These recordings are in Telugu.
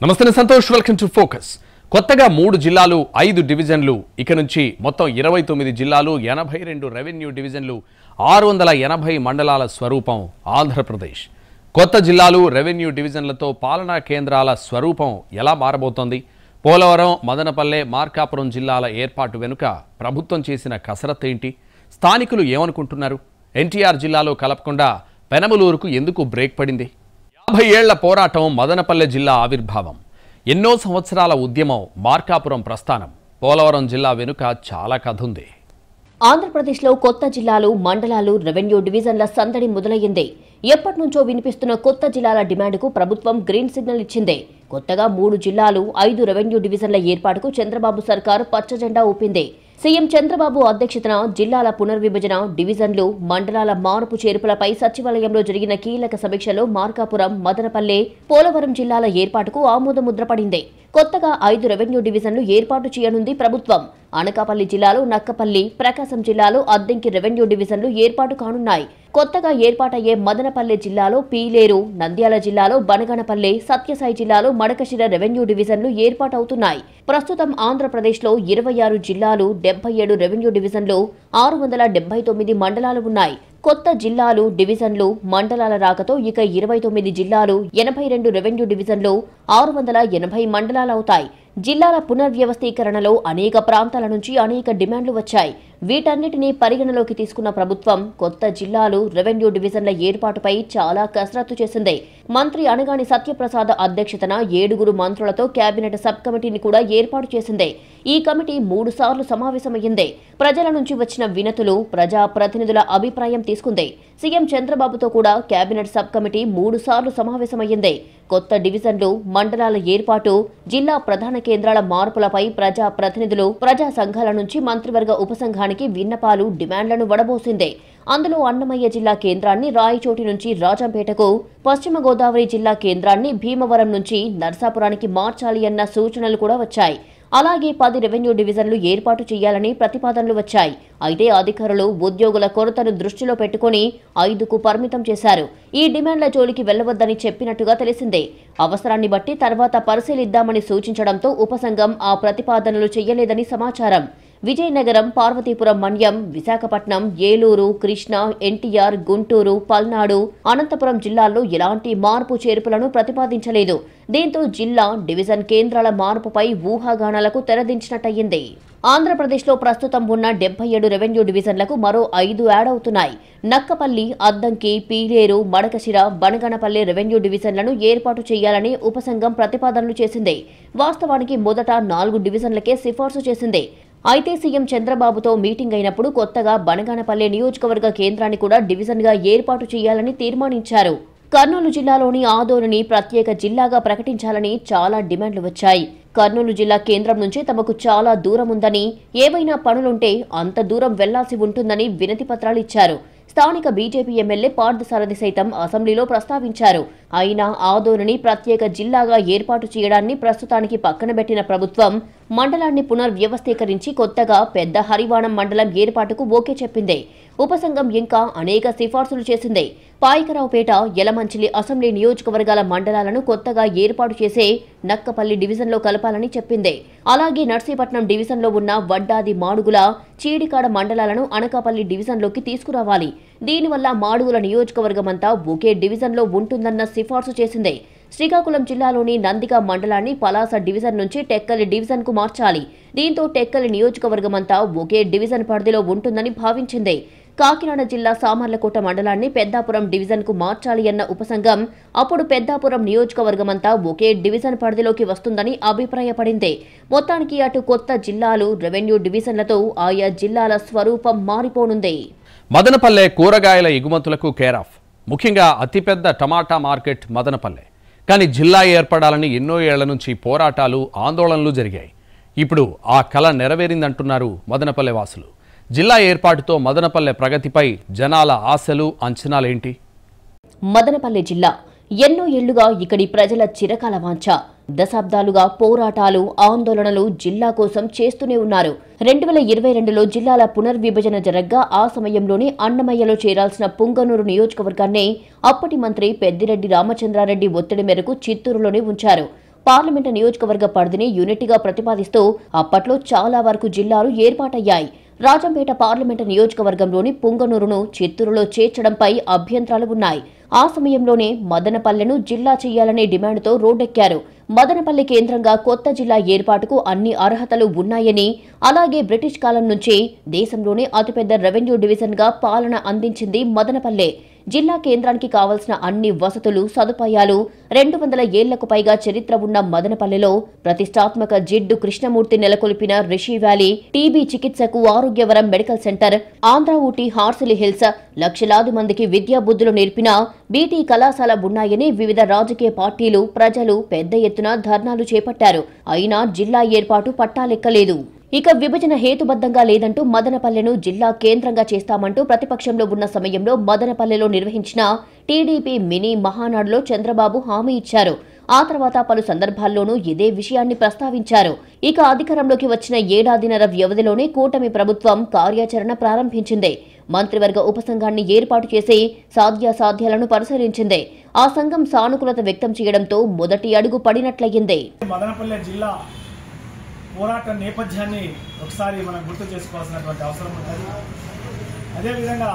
నమస్తే సంతోష్, వెల్కమ్ టు ఫోకస్. కొత్తగా 3 జిల్లాలు 5 డివిజన్లు, ఇక నుంచి మొత్తం 29 జిల్లాలు 82 రెవెన్యూ డివిజన్లు 680 మండలాల స్వరూపం ఆంధ్రప్రదేశ్. కొత్త జిల్లాలు రెవెన్యూ డివిజన్లతో పాలనా కేంద్రాల స్వరూపం ఎలా మారబోతోంది? పోలవరం, మదనపల్లె, మార్కాపురం జిల్లాల ఏర్పాటు వెనుక ప్రభుత్వం చేసిన కసరత్తు ఏంటి? స్థానికులు ఏమనుకుంటున్నారు? ఎన్టీఆర్ జిల్లాలో కలపకుండా పెనమలూరుకు ఎందుకు బ్రేక్ పడింది? 50 ఏళ్ల పోరాటం మదనపల్లె జిల్లా ఆవిర్భావం, ఎన్నో సంవత్సరాల ఉద్యమం మార్కాపురం ప్రస్థానం, పోలవరం జిల్లా వెనుక చాలా కథ ఉంది. ఆంధ్రప్రదేశ్లో కొత్త జిల్లాలు, మండలాలు, రెవెన్యూ డివిజన్ల సందడి మొదలయ్యింది. ఎప్పటినుంచో వినిపిస్తున్న కొత్త జిల్లాల డిమాండ్కు ప్రభుత్వం గ్రీన్ సిగ్నల్ ఇచ్చింది. కొత్తగా 3 జిల్లాలు, 5 రెవెన్యూ డివిజన్ల ఏర్పాటుకు చంద్రబాబు సర్కారు పచ్చజెండా ఊపింది. సీఎం చంద్రబాబు అధ్యక్షతన జిల్లాల పునర్విభజన, డివిజన్లు, మండలాల మార్పు చేర్పులపై సచివాలయంలో జరిగిన కీలక సమీక్షలో మార్కాపురం, మదనపల్లె, పోలవరం జిల్లాల ఏర్పాటుకు ఆమోదముద్ర పడింది. కొత్తగా 5 రెవెన్యూ డివిజన్లు ఏర్పాటు చేయనుంది ప్రభుత్వం. అనకాపల్లి జిల్లాలో నక్కపల్లి, ప్రకాశం జిల్లాలో అద్దంకి రెవెన్యూ డివిజన్లు ఏర్పాటు కానున్నాయి. కొత్తగా ఏర్పాటయ్యే మదనపల్లె జిల్లాలో పీలేరు, నంద్యాల జిల్లాలో బనగనపల్లె, సత్యసాయి జిల్లాలో మడకశిర రెవెన్యూ డివిజన్లు ఏర్పాటవుతున్నాయి. ప్రస్తుతం ఆంధ్రప్రదేశ్లో 26 జిల్లాలు, 77 రెవెన్యూ డివిజన్లు, 679 మండలాలు ఉన్నాయి. కొత్త జిల్లాలు, డివిజన్లు, మండలాల రాకతో ఇక 29 జిల్లాలు, 82 రెవెన్యూ డివిజన్లు, 680 మండలాలవుతాయి. జిల్లాల పునర్వ్యవస్థీకరణలో అనేక ప్రాంతాల నుంచి అనేక డిమాండ్లు వచ్చాయి. వీటన్నిటినీ పరిగణలోకి తీసుకున్న ప్రభుత్వం కొత్త జిల్లాలు, రెవెన్యూ డివిజన్ల ఏర్పాటుపై చాలా కసరత్తు చేసింది. మంత్రి అనగాని సత్యప్రసాద్ అధ్యక్షతన 7 మంత్రులతో కేబినెట్ సబ్ కమిటీని కూడా ఏర్పాటు చేసింది. ఈ కమిటీ 3 సార్లు సమావేశమయ్యింది. ప్రజల నుంచి వచ్చిన వినతులు, ప్రజా ప్రతినిధుల అభిప్రాయం తీసుకుంది. సీఎం చంద్రబాబుతో కూడా కేబినెట్ సబ్ కమిటీ 3 సార్లు సమావేశమయ్యింది. కొత్త డివిజన్లు, మండలాల ఏర్పాటు, జిల్లా ప్రధాన కేంద్రాల మార్పులపై ప్రజా ప్రతినిధులు, ప్రజా సంఘాల నుంచి మంత్రివర్గ ఉపసంఘానికి విన్నపాలు, డిమాండ్లను వడబోసింది. అందులో అన్నమయ్య జిల్లా కేంద్రాన్ని రాయచోటి నుంచి రాజంపేటకు, పశ్చిమ గోదావరి జిల్లా కేంద్రాన్ని భీమవరం నుంచి నర్సాపురానికి మార్చాలి అన్న సూచనలు కూడా వచ్చాయి. అలాగే 10 రెవెన్యూ డివిజన్లు ఏర్పాటు చేయాలని ప్రతిపాదనలు వచ్చాయి. అయితే అధికారులు ఉద్యోగుల కొరతను దృష్టిలో పెట్టుకుని 5కు పరిమితం చేశారు. ఈ డిమాండ్ల జోలికి వెళ్లవద్దని చెప్పినట్టుగా తెలిసిందే. అవసరాన్ని బట్టి తర్వాత పరిశీలిద్దామని సూచించడంతో ఉపసంఘం ఆ ప్రతిపాదనలు చేయలేదని సమాచారం. విజయనగరం, పార్వతీపురం మన్యం, విశాఖపట్నం, ఏలూరు, కృష్ణా, ఎన్టీఆర్, గుంటూరు, పల్నాడు, అనంతపురం జిల్లాల్లో ఎలాంటి మార్పు చేర్పులను ప్రతిపాదించలేదు. దీంతో జిల్లా, డివిజన్ కేంద్రాల మార్పుపై ఊహాగానాలకు తెరదించినట్టయింది. ఆంధ్రప్రదేశ్లో ప్రస్తుతం ఉన్న 77 రెవెన్యూ డివిజన్లకు మరో 5 యాడ్ అవుతున్నాయి. నక్కపల్లి, అద్దంకి, పీలేరు, మడకశిర, బనగనపల్లె రెవెన్యూ డివిజన్లను ఏర్పాటు చేయాలని ఉపసంఘం ప్రతిపాదనలు చేసింది. వాస్తవానికి మొదట 4 డివిజన్లకే సిఫార్సు చేసింది. అయితే సీఎం చంద్రబాబుతో మీటింగ్ అయినప్పుడు కొత్తగా బనగానపల్లె నియోజకవర్గ కేంద్రాన్ని కూడా డివిజన్గా ఏర్పాటు చేయాలని తీర్మానించారు. కర్నూలు జిల్లాలోని ఆదోనిని ప్రత్యేక జిల్లాగా ప్రకటించాలని చాలా డిమాండ్లు వచ్చాయి. కర్నూలు జిల్లా కేంద్రం నుంచి తమకు చాలా దూరం ఉందని, ఏవైనా పనులుంటే అంత దూరం వెళ్లాల్సి ఉంటుందని వినతి పత్రాలు ఇచ్చారు. స్థానిక బీజేపీ ఎమ్మెల్యే పార్థసారథి సైతం అసెంబ్లీలో ప్రస్తావించారు. అయినా ఆదోనిని ప్రత్యేక జిల్లాగా ఏర్పాటు చేయడాన్ని ప్రస్తుతానికి పక్కనబెట్టిన ప్రభుత్వం మండలాన్ని పునర్వ్యవస్థీకరించి కొత్తగా పెద్ద హరివాణం మండలం ఏర్పాటుకు ఓకే చెప్పింది. ఉపసంఘం ఇంకా అనేక సిఫార్సులు చేసింది. పాయకరావుపేట, యలమంచిలి అసెంబ్లీ నియోజకవర్గాల మండలాలను కొత్తగా ఏర్పాటు చేసే నక్కపల్లి డివిజన్లో కలపాలని చెప్పింది. అలాగే నర్సీపట్నం డివిజన్లో ఉన్న వడ్డాది, మాడుగుల, చీడికాడ మండలాలను అనకాపల్లి డివిజన్లోకి తీసుకురావాలి. దీనివల్ల మాడుగుల నియోజకవర్గమంతా ఒకే డివిజన్లో ఉంటుందన్న సిఫార్సు చేసింది. శ్రీకాకుళం జిల్లాలోని నందిగా మండలాన్ని పలాస డివిజన్ నుంచి టెక్కలి డివిజన్కు మార్చాలి. దీంతో టెక్కలి నియోజకవర్గమంతా ఒకే డివిజన్ పరిధిలో ఉంటుందని భావించింది. కాకినాడ జిల్లా సామర్లకోట మండలాన్ని పెద్దాపురం డివిజన్కు మార్చాలి అన్న ఉపసంఘం అప్పుడు పెద్దాపురం నియోజకవర్గమంతా ఒకే డివిజన్ పరిధిలోకి వస్తుందని అభిప్రాయపడింది. మొత్తానికి అటు కొత్త జిల్లాలు, రెవెన్యూ డివిజన్లతో ఆయా జిల్లాల స్వరూపం మారిపోనుంది. మదనపల్లె కూరగాయల ఎగుమతులకు కేరాఫ్, ముఖ్యంగా అతిపెద్ద టమాటా మార్కెట్ మదనపల్లె. కానీ జిల్లా ఏర్పడాలని ఎన్నో ఏళ్ల నుంచి పోరాటాలు, ఆందోళనలు జరిగాయి. ఇప్పుడు ఆ కల నెరవేరిందంటున్నారు మదనపల్లె వాసులు. జిల్లా ఏర్పాటుతో మదనపల్లె ప్రగతిపై జనాల ఆశలు, అంచనాలేంటి? మదనపల్లె జిల్లా ఎన్నో ఏళ్లుగా ఇక్కడి ప్రజల చిరకాల వాంఛ. దశాబ్దాలుగా పోరాటాలు, ఆందోళనలు జిల్లా కోసం చేస్తూనే ఉన్నారు. 2022లో జిల్లాల పునర్విభజన జరగ్గా ఆ సమయంలోనే అన్నమయ్యలో చేరాల్సిన పుంగనూరు నియోజకవర్గాన్ని అప్పటి మంత్రి పెద్దిరెడ్డి రామచంద్రారెడ్డి ఒత్తిడి మేరకు చిత్తూరులోనే ఉంచారు. పార్లమెంటు నియోజకవర్గ పరిధిని యూనిట్గా ప్రతిపాదిస్తూ అప్పట్లో చాలా వరకు జిల్లాలు ఏర్పాటయ్యాయి. రాజంపేట పార్లమెంటు నియోజకవర్గంలోని పుంగనూరును చిత్తూరులో చేర్చడంపై అభ్యంతరాలు ఉన్నాయి. ఆ సమయంలోనే మదనపల్లెను జిల్లా చేయాలనే డిమాండ్తో రోడ్డెక్కారు. మదనపల్లె కేంద్రంగా కొత్త జిల్లా ఏర్పాటుకు అన్ని అర్హతలు ఉన్నాయని, అలాగే బ్రిటిష్ కాలం నుంచి దేశంలోనే అతిపెద్ద రెవెన్యూ డివిజన్గా పాలన అందించింది మదనపల్లె. జిల్లా కేంద్రానికి కావలసిన అన్ని వసతులు, సదుపాయాలు 200 ఏళ్లకు పైగా చరిత్ర ఉన్న మదనపల్లెలో ప్రతిష్టాత్మక జిడ్డు కృష్ణమూర్తి నెలకొల్పిన రిషి వ్యాలీ, టీబీ చికిత్సకు Arogyavaram medical centre, Andhra Ooty Horsley hills, లక్షలాది మందికి విద్యా బుద్ధులు నేర్పిన బీటీ కళాశాల ఉన్నాయని వివిధ రాజకీయ పార్టీలు, ప్రజలు పెద్ద ఎత్తున ధర్నాలు చేపట్టారు. అయినా జిల్లా ఏర్పాటు పట్టాలెక్కలేదు. ఇక విభజన హేతుబద్ధంగా లేదంటూ మదనపల్లెను జిల్లా కేంద్రంగా చేస్తామంటూ ప్రతిపక్షంలో ఉన్న సమయంలో మదనపల్లెలో నిర్వహించిన టీడీపీ మినీ మహానాడులో చంద్రబాబు హామీ ఇచ్చారు. ఆ తర్వాత పలు సందర్భాల్లోనూ ఇదే విషయాన్ని ప్రస్తావించారు. ఇక అధికారంలోకి వచ్చిన ఏడాదిన్నర వ్యవధిలోనే కూటమి ప్రభుత్వం కార్యాచరణ ప్రారంభించింది. మంత్రివర్గ ఉపసంఘాన్ని ఏర్పాటు చేసి సాధ్యాసాధ్యాలను పరిశీలించింది. ఆ సంఘం సానుకూలత వ్యక్తం చేయడంతో మొదటి అడుగు పడినట్లయింది. మదనపల్లె జిల్లా పోరాట నేపథ్యాన్ని ఒకసారి మనం గుర్తు చేసుకోవాల్సినటువంటి అవసరం ఉంటుంది. అదేవిధంగా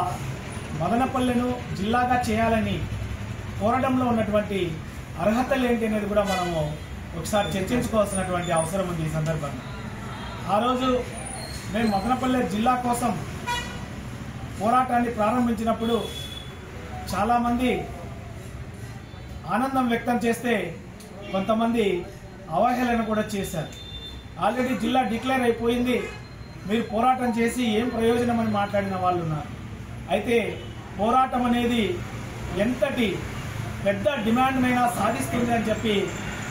మదనపల్లెను జిల్లాగా చేయాలని పోరాటంలో ఉన్నటువంటి అర్హతలు ఏంటి అనేది కూడా మనము ఒకసారి చర్చించుకోవాల్సినటువంటి అవసరం ఉంది. ఈ సందర్భంగా ఆ రోజు మేము మదనపల్లె జిల్లా కోసం పోరాటాన్ని ప్రారంభించినప్పుడు చాలామంది ఆనందం వ్యక్తం చేస్తే కొంతమంది అవహేళన కూడా చేశారు. ఆల్రెడీ జిల్లా డిక్లేర్ అయిపోయింది, మీరు పోరాటం చేసి ఏం ప్రయోజనం అని మాట్లాడిన వాళ్ళు ఉన్నారు. అయితే పోరాటం అనేది ఎంతటి పెద్ద డిమాండ్నైనా సాధిస్తుంది అని చెప్పి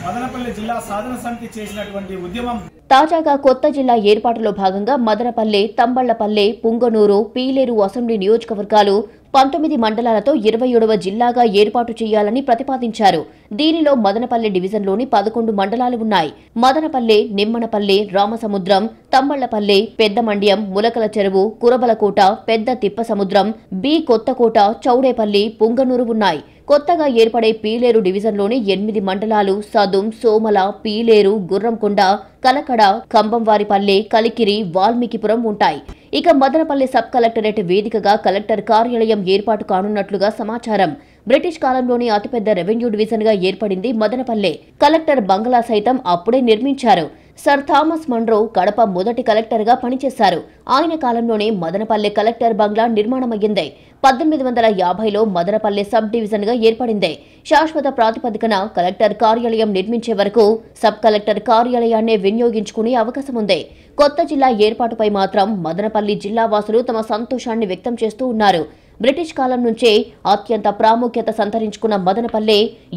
మదనపల్లె జిల్లా సాధన సమితి చేసినటువంటి ఉద్యమం. తాజాగా కొత్త జిల్లా ఏర్పాటులో భాగంగా మదనపల్లె, తంబళ్లపల్లె, పుంగనూరు, పీలేరు అసెంబ్లీ నియోజకవర్గాలు 19 మండలాలతో 27వ జిల్లాగా ఏర్పాటు చేయాలని ప్రతిపాదించారు. దీనిలో మదనపల్లె డివిజన్లోని 11 మండలాలు ఉన్నాయి. మదనపల్లె, నిమ్మనపల్లె, రామసముద్రం, తంబళ్లపల్లె, పెద్దమండ్యం, ములకల చెరువు, కురబలకోట, పెద్ద తిప్పసముద్రం, బి కొత్తకోట, చౌడేపల్లి, పుంగనూరు ఉన్నాయి. కొత్తగా ఏర్పడే పీలేరు డివిజన్లోని 8 మండలాలు సదుం, సోమల, పీలేరు, గుర్రంకొండ, కలకడ, కంబంవారిపల్లె, కలికిరి, వాల్మీకిపురం ఉంటాయి. ఇక మదనపల్లె సబ్ కలెక్టరేట్ వేదికగా కలెక్టర్ కార్యాలయం ఏర్పాటు కానున్నట్లుగా సమాచారం. బ్రిటిష్ కాలంలోని అతిపెద్ద రెవెన్యూ డివిజన్ గా ఏర్పడింది మదనపల్లె. కలెక్టర్ బంగ్లా సైతం అప్పుడే నిర్మించారు. సర్ థామస్ మన్రో కడప మొదటి కలెక్టర్గా పనిచేశారు. ఆయన కాలంలోనే మదనపల్లె కలెక్టర్ బంగ్లా నిర్మాణమయ్యింది. 1850లో మదనపల్లె సబ్ డివిజన్ గా ఏర్పడింది. శాశ్వత ప్రాతిపదికన కలెక్టర్ కార్యాలయం నిర్మించే వరకు సబ్ కలెక్టర్ కార్యాలయాన్నే వినియోగించుకునే అవకాశం ఉంది. కొత్త జిల్లా ఏర్పాటుపై మాత్రం మదనపల్లి జిల్లా వాసులు తమ సంతోషాన్ని వ్యక్తం చేస్తూ ఉన్నారు. బ్రిటిష్ కాలం నుంచే అత్యంత ప్రాముఖ్యత సంతరించుకున్న మదనపల్లె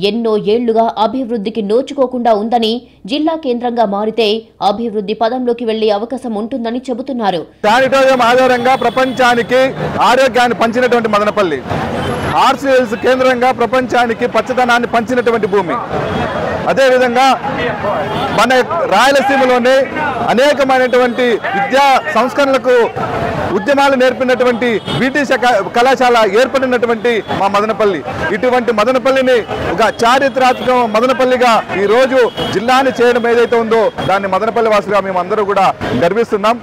ఎన్నో ఏళ్లుగా అభివృద్ధికి నోచుకోకుండా ఉందని, జిల్లా కేంద్రంగా మారితే అభివృద్ధి పదంలోకి వెళ్లే అవకాశం ఉంటుందని చెబుతున్నారు. శానిటోరియం ఆధారంగా ప్రపంచానికి ఆరోగ్యాన్ని పంచినటువంటి మదనపల్లి, హార్సిలీ హిల్స్ కేంద్రంగా ప్రపంచానికి పచ్చదనాన్ని పంచినటువంటి భూమి. అదేవిధంగా మన రాయలసీమలోనే అనేకమైనటువంటి విద్యా సంస్కరణలకు ఉద్యమాలు నేర్పినటువంటి బీటీ కళాశాల ఏర్పడినటువంటి మా మదనపల్లి. ఇటువంటి మదనపల్లిని ఒక చారిత్రాత్మక మదనపల్లిగా ఈ రోజు జిల్లాని చేయడం ఏదైతే ఉందో దాన్ని మదనపల్లి వాసులుగా మేము అందరూ కూడా గర్విస్తున్నాం.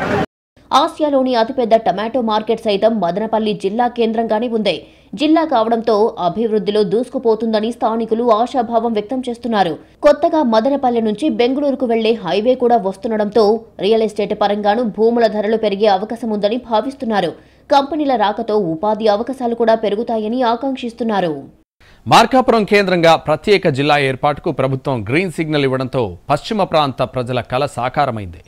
ఆసియాలోని అతిపెద్ద టమాటో మార్కెట్ సైతం మదనపల్లి జిల్లా కేంద్రంగానే ఉంది. జిల్లా కావడంతో అభివృద్ధిలో దూసుకుపోతుందని స్థానికులు ఆశాభావం వ్యక్తం చేస్తున్నారు. కొత్తగా మదనపల్లె నుంచి బెంగళూరుకు వెళ్లే హైవే కూడా వస్తుండటంతో రియల్ ఎస్టేట్ పరంగానూ భూముల ధరలు పెరిగే అవకాశం ఉందని భావిస్తున్నారు. కంపెనీల రాకతో ఉపాధి అవకాశాలు కూడా పెరుగుతాయని ఆకాంక్షిస్తున్నారు. మార్కాపురం కేంద్రంగా ప్రత్యేక జిల్లా ఏర్పాటుకు ప్రభుత్వం గ్రీన్ సిగ్నల్ ఇవ్వడంతో పశ్చిమ ప్రాంత ప్రజల కల సాకారమైంది.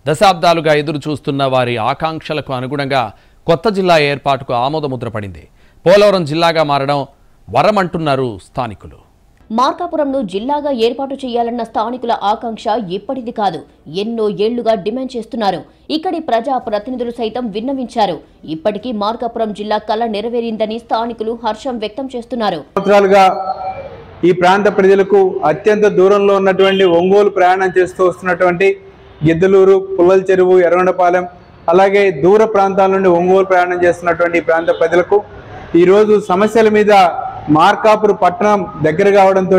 దశాబ్దాలుగా ఎదురు చూస్తున్న వారి ఆకాంక్షలకు అనుగుణంగా కొత్త జిల్లా ఏర్పాటుకు ఆమోదముద్ర పడింది. పోలవరం జిల్లాగా మారడం వరమంటున్నారు స్థానికులు. మార్కాపురంను జిల్లాగా ఏర్పాటు చేయాలన్న స్థానికుల ఆకాంక్ష ఇప్పటిది కాదు, ఎన్నో ఏళ్లుగా డిమాండ్ చేస్తున్నారు. ఇక్కడి ప్రజా ప్రతినిధులు సైతం విన్నవించారు. ఇప్పటికీ మార్కాపురం జిల్లా కల నెరవేరిందని స్థానికులు హర్షం వ్యక్తం చేస్తున్నారు. ఈ ప్రాంత ప్రజలకు అత్యంత దూరంలో ఉన్నటువంటి ఒంగోలు ప్రయాణం చేస్తూ వస్తున్నటువంటి గిద్దలూరు, పుల్లల చెరువు, ఎర్రగొండపాలెం, అలాగే దూర ప్రాంతాల నుండి ఒంగోలు ప్రయాణం చేస్తున్నటువంటి ప్రాంత ప్రజలకు ఈరోజు సమస్యల మీద మార్కాపూర్ పట్టణం దగ్గర కావడంతో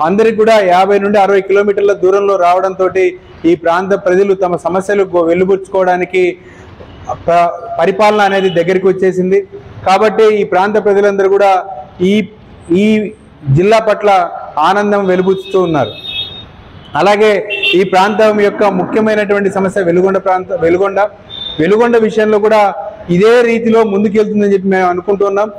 అందరికి కూడా 50 నుండి 60 కిలోమీటర్ల దూరంలో రావడంతో ఈ ప్రాంత ప్రజలు తమ సమస్యలు వెలుబుచ్చుకోవడానికి పరిపాలన అనేది దగ్గరికి వచ్చేసింది. కాబట్టి ఈ ప్రాంత ప్రజలందరూ కూడా ఈ జిల్లా పట్ల ఆనందం వెలుబుచ్చుతూ ఉన్నారు. అలాగే ఈ ప్రాంతం యొక్క ముఖ్యమైనటువంటి సమస్య వెలుగొండ విషయంలో కూడా ఇదే రీతిలో ముందుకెళ్తుందని చెప్పి మేము అనుకుంటున్నాం.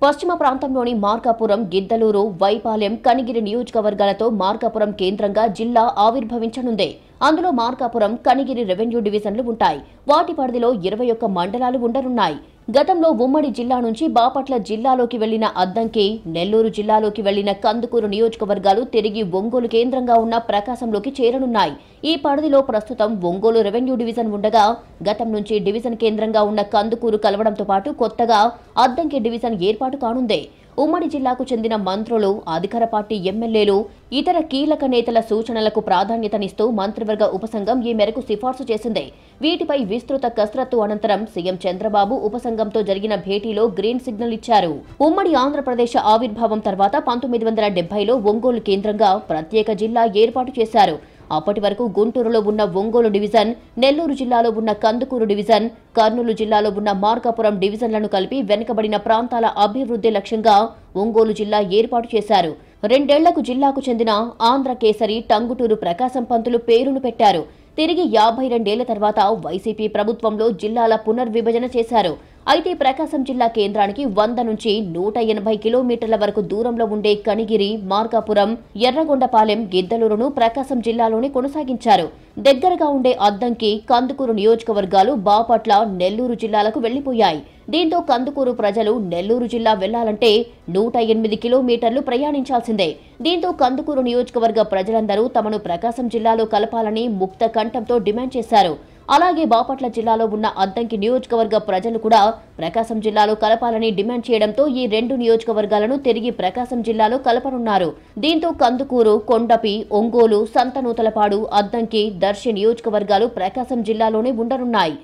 పశ్చిమ ప్రాంతంలోని మార్కాపురం, గిద్దలూరు, వైపాలెం, కనిగిరి నియోజకవర్గాలతో మార్కాపురం కేంద్రంగా జిల్లా ఆవిర్భవించనుంది. అందులో మార్కాపురం, కనిగిరి రెవెన్యూ డివిజన్లు ఉంటాయి. వాటి పరిధిలో 21 మండలాలు ఉండనున్నాయి. గతంలో ఉమ్మడి జిల్లా నుంచి బాపట్ల జిల్లాలోకి వెళ్లిన అద్దంకి, నెల్లూరు జిల్లాలోకి వెళ్లిన కందుకూరు నియోజకవర్గాలు తిరిగి ఒంగోలు కేంద్రంగా ఉన్న ప్రకాశంలోకి చేరనున్నాయి. ఈ పరిధిలో ప్రస్తుతం ఒంగోలు రెవెన్యూ డివిజన్ ఉండగా గతం నుంచి డివిజన్ కేంద్రంగా ఉన్న కందుకూరు కలవడంతో పాటు కొత్తగా అద్దంకి డివిజన్ ఏర్పాటు కానుంది. ఉమ్మడి జిల్లాకు చెందిన మంత్రులు, అధికార పార్టీ ఎమ్మెల్యేలు, ఇతర కీలక నేతల సూచనలకు ప్రాధాన్యతనిస్తూ మంత్రివర్గ ఉపసంఘం ఈ మేరకు సిఫార్సు చేసింది. వీటిపై విస్తృత కసరత్తు అనంతరం సీఎం చంద్రబాబు ఉపసంఘంతో జరిగిన భేటీలో గ్రీన్ సిగ్నల్ ఇచ్చారు. ఉమ్మడి ఆంధ్రప్రదేశ్ ఆవిర్భావం తర్వాత 1970లో ఒంగోలు కేంద్రంగా ప్రత్యేక జిల్లా ఏర్పాటు చేశారు. అప్పటి వరకు గుంటూరులో ఉన్న ఒంగోలు డివిజన్, నెల్లూరు జిల్లాలో ఉన్న కందుకూరు డివిజన్, కర్నూలు జిల్లాలో ఉన్న మార్కాపురం డివిజన్లను కలిపి వెనుకబడిన ప్రాంతాల అభివృద్ధి లక్ష్యంగా ఒంగోలు జిల్లా ఏర్పాటు చేశారు. 2 ఏళ్లకు జిల్లాకు చెందిన ఆంధ్ర కేసరి టంగుటూరు ప్రకాశం పంతులు పేరును పెట్టారు. తిరిగి 52 ఏళ్ల తర్వాత వైసీపీ ప్రభుత్వంలో జిల్లాల పునర్విభజన చేశారు. అయితే ప్రకాశం జిల్లా కేంద్రానికి 100 నుంచి 180 కిలోమీటర్ల వరకు దూరంలో ఉండే కనిగిరి, మార్కాపురం, ఎర్రగొండపాలెం, గిద్దలూరును ప్రకాశం జిల్లాలోనే కొనసాగించారు. దగ్గరగా ఉండే అద్దంకి, కందుకూరు నియోజకవర్గాలు బాపట్ల, నెల్లూరు జిల్లాలకు వెళ్లిపోయాయి. దీంతో కందుకూరు ప్రజలు నెల్లూరు జిల్లా వెళ్లాలంటే 108 కిలోమీటర్లు ప్రయాణించాల్సిందే. దీంతో కందుకూరు నియోజకవర్గ ప్రజలందరూ తమను ప్రకాశం జిల్లాలో కలపాలని ముక్త కంఠంతో డిమాండ్ చేశారు. అలాగే బాపట్ల జిల్లాలో ఉన్న అద్దంకి నియోజకవర్గ ప్రజలు కూడా ప్రకాశం జిల్లాలో కలపాలని డిమాండ్ చేయడంతో ఈ 2 నియోజకవర్గాలను తిరిగి ప్రకాశం జిల్లాలో కలపనున్నారు. దీంతో కందుకూరు, కొండపి, ఒంగోలు, సంతనూతలపాడు, అద్దంకి, దర్శి నియోజకవర్గాలు ప్రకాశం జిల్లాలోనే ఉండనున్నాయి.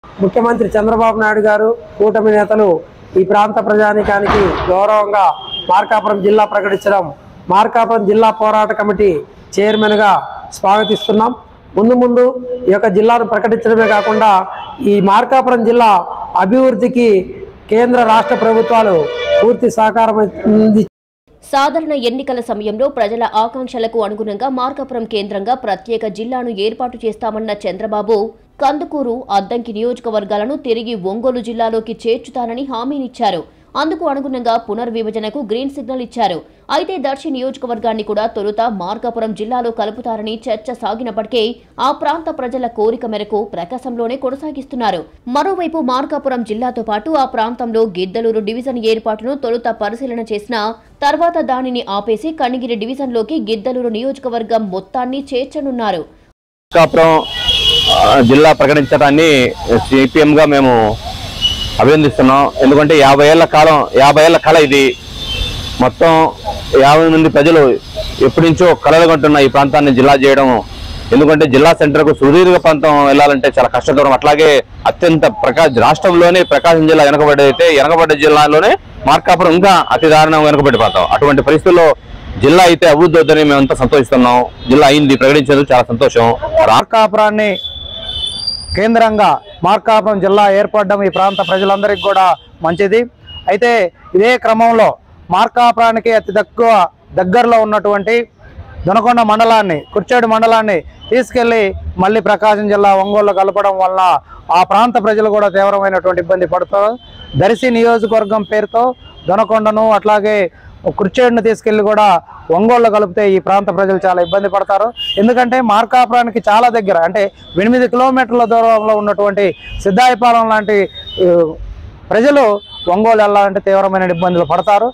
ముఖ్యమంత్రి చంద్రబాబు నాయుడు గారు, కూటమి నేతలు ఈ ప్రాంత ప్రజానీకానికి గౌరవంగా మార్కాపురం జిల్లా ప్రకటించడం మార్కాపురం జిల్లా పోరాట కమిటీ చైర్మన్గా స్వాగతిస్తున్నాం. ముందు ఈ యొక్క జిల్లాను ప్రకటించడమే కాకుండా ఈ మార్కాపురం జిల్లా అభివృద్ధికి కేంద్ర రాష్ట్ర ప్రభుత్వాలు పూర్తి సహకారం సాధారణ ఎన్నికల సమయంలో ప్రజల ఆకాంక్షలకు అనుగుణంగా మార్కాపురం కేంద్రంగా ప్రత్యేక జిల్లాను ఏర్పాటు చేస్తామన్న చంద్రబాబు కందుకూరు, అద్దంకి నియోజకవర్గాలను తిరిగి ఒంగోలు జిల్లాలోకి చేర్చుతానని హామీనిచ్చారు. అందుకు అనుగుణంగా పునర్విభజనకు గ్రీన్ సిగ్నల్ ఇచ్చారు. అయితే దర్శి నియోజకవర్గాన్ని కూడా తొలుత మార్కాపురం జిల్లాలో కలుపుతారని చర్చ సాగినప్పటికీ ఆ ప్రాంత ప్రజల కోరిక మేరకు ప్రకాశంలోనే కొనసాగిస్తున్నారు. మరోవైపు మార్కాపురం జిల్లాతో పాటు ఆ ప్రాంతంలో గిద్దలూరు డివిజన్ ఏర్పాటును తొలుత పరిశీలన చేసినా తర్వాత దానిని ఆపేసి కనిగిరి డివిజన్లోకి గిద్దలూరు నియోజకవర్గం మొత్తాన్ని చేర్చనున్నారు. మార్కాపురం జిల్లా ప్రకటించడాన్ని సిపిఎంగా మేము అభినందిస్తున్నాం. ఎందుకంటే 50 ఏళ్ల కళ ఇది. మొత్తం 50 మంది ప్రజలు ఎప్పటి నుంచో కలలు కంటున్న ఈ ప్రాంతాన్ని జిల్లా చేయడం. ఎందుకంటే జిల్లా సెంటర్కు సుదీర్ఘ ప్రాంతం వెళ్ళాలంటే చాలా కష్టదూరం. అట్లాగే అత్యంత రాష్ట్రంలోనే ప్రకాశం జిల్లా వెనకబడ్డ జిల్లాలోనే మార్కాపురం ఇంకా అతి దారుణంగా వెనకబడి ప్రాంతం. అటువంటి పరిస్థితుల్లో జిల్లా అయితే అభివృద్ధి అవుతుందని మేమంతా సంతోషిస్తున్నాం. జిల్లా అయింది, ప్రకటించేందుకు చాలా సంతోషం. మార్కాపురాన్ని కేంద్రంగా మార్కాపురం జిల్లా ఏర్పడడం ఈ ప్రాంత ప్రజలందరికీ కూడా మంచిది. అయితే ఇదే క్రమంలో మార్కాపురానికి అతి దగ్గరలో ఉన్నటువంటి దొనకొండ మండలాన్ని, కుర్చేడు మండలాన్ని తీసుకెళ్లి మళ్ళీ ప్రకాశం జిల్లా ఒంగోలు కలపడం వల్ల ఆ ప్రాంత ప్రజలు కూడా తీవ్రమైనటువంటి ఇబ్బంది పడతారు. దర్శి నియోజకవర్గం పేరుతో దొనకొండను అట్లాగే కుర్చేడును తీసుకెళ్లి కూడా ఒంగోలు కలిపితే ఈ ప్రాంత ప్రజలు చాలా ఇబ్బంది పడతారు. ఎందుకంటే మార్కాపురానికి చాలా దగ్గర, అంటే 8 కిలోమీటర్ల దూరంలో ఉన్నటువంటి సిద్ధాయపాలెం లాంటి ప్రజలు ఒంగోలు వెళ్లాలంటే తీవ్రమైన ఇబ్బందులు పడతారు.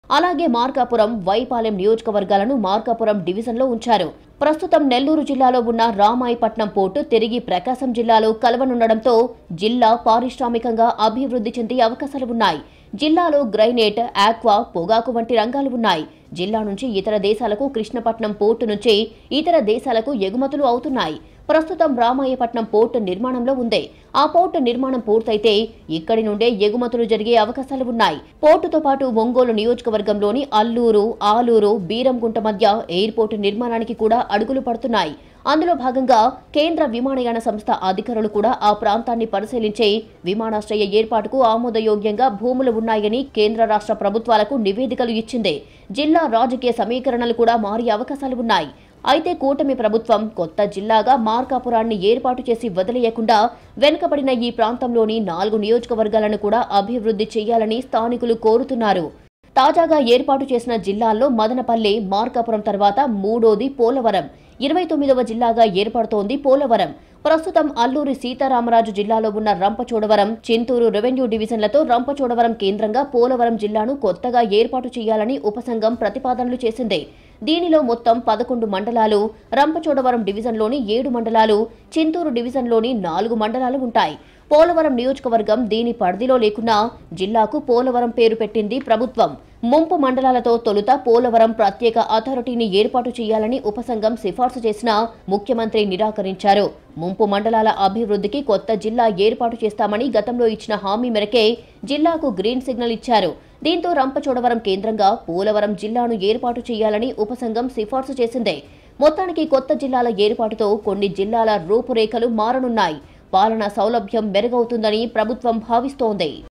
అలాగే మార్కాపురం, వైపాలెం నియోజకవర్గాలను మార్కాపురం డివిజన్లో ఉంచారు. ప్రస్తుతం నెల్లూరు జిల్లాలో ఉన్న రామాయపట్నం పోర్టు తిరిగి ప్రకాశం జిల్లాలో కలవనుండడంతో జిల్లా పారిశ్రామికంగా అభివృద్ధి చెందే అవకాశాలు ఉన్నాయి. జిల్లాలో గ్రైనేట్, ఆక్వా, పొగాకు వంటి రంగాలు ఉన్నాయి. జిల్లా నుంచి ఇతర దేశాలకు కృష్ణపట్నం పోర్టు నుంచి ఇతర దేశాలకు ఎగుమతులు అవుతున్నాయి. ప్రస్తుతం రామాయపట్నం పోర్టు నిర్మాణంలో ఉంది. ఆ పోర్టు నిర్మాణం పూర్తయితే ఇక్కడి నుండే ఎగుమతులు జరిగే అవకాశాలు ఉన్నాయి. పోర్టుతో పాటు ఒంగోలు నియోజకవర్గంలోని అల్లూరు, ఆలూరు, బీరంగుంట మధ్య ఎయిర్పోర్టు నిర్మాణానికి కూడా అడుగులు పడుతున్నాయి. అందులో భాగంగా కేంద్ర విమానయాన సంస్థ అధికారులు కూడా ఆ ప్రాంతాన్ని పరిశీలించి విమానాశ్రయ ఏర్పాటుకు ఆమోదయోగ్యంగా భూములు ఉన్నాయని కేంద్ర రాష్ట్ర ప్రభుత్వాలకు నివేదికలు ఇచ్చింది. జిల్లా రాజకీయ సమీకరణలు కూడా మారే అవకాశాలు ఉన్నాయి. అయితే కూటమి ప్రభుత్వం కొత్త జిల్లాగా మార్కాపురాన్ని ఏర్పాటు చేసి వదిలేయకుండా వెనుకబడిన ఈ ప్రాంతంలోని 4 నియోజకవర్గాలను కూడా అభివృద్ధి చేయాలని స్థానికులు కోరుతున్నారు. తాజాగా ఏర్పాటు చేసిన జిల్లాల్లో మదనపల్లె, మార్కాపురం తర్వాత మూడోది పోలవరం. 29వ జిల్లాగా ఏర్పడుతోంది పోలవరం. ప్రస్తుతం అల్లూరి సీతారామరాజు జిల్లాలో ఉన్న రంపచోడవరం, చింతూరు రెవెన్యూ డివిజన్లతో రంపచోడవరం కేంద్రంగా పోలవరం జిల్లాను కొత్తగా ఏర్పాటు చేయాలని ఉపసంఘం ప్రతిపాదనలు చేసింది. దీనిలో మొత్తం 11 మండలాలు, రంపచోడవరం డివిజన్లోని 7 మండలాలు, చింతూరు డివిజన్లోని 4 మండలాలు ఉంటాయి. పోలవరం నియోజకవర్గం దీని పరిధిలో లేకున్నా జిల్లాకు పోలవరం పేరు పెట్టింది ప్రభుత్వం. ముంపు మండలాలతో తొలుత పోలవరం ప్రత్యేక అథారిటీని ఏర్పాటు చేయాలని ఉపసంఘం సిఫార్సు చేసినా ముఖ్యమంత్రి నిరాకరించారు. ముంపు మండలాల అభివృద్ధికి కొత్త జిల్లా ఏర్పాటు చేస్తామని గతంలో ఇచ్చిన హామీ మేరకే జిల్లాకు గ్రీన్ సిగ్నల్ ఇచ్చారు. దీంతో రంపచోడవరం కేంద్రంగా పోలవరం జిల్లాను ఏర్పాటు చేయాలని ఉపసంఘం సిఫార్సు చేసింది. మొత్తానికి కొత్త జిల్లాల ఏర్పాటుతో కొన్ని జిల్లాల రూపురేఖలు మారనున్నాయి. పాలనా సౌలభ్యం మెరుగవుతుందని ప్రభుత్వం భావిస్తోంది.